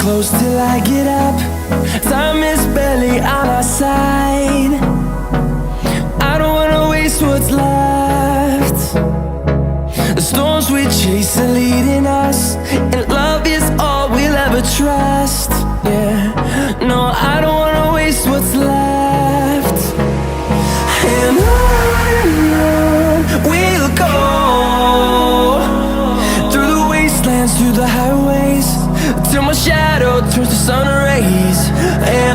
close till I get up. Time is barely on our side. I don't wanna waste what's left. The storms we chase are leading us, and love is all we'll ever trust. Yeah, no, I don't wanna waste what's left. And on we'll go, through the wastelands, through the highways, till my shadow turns to sun rays. And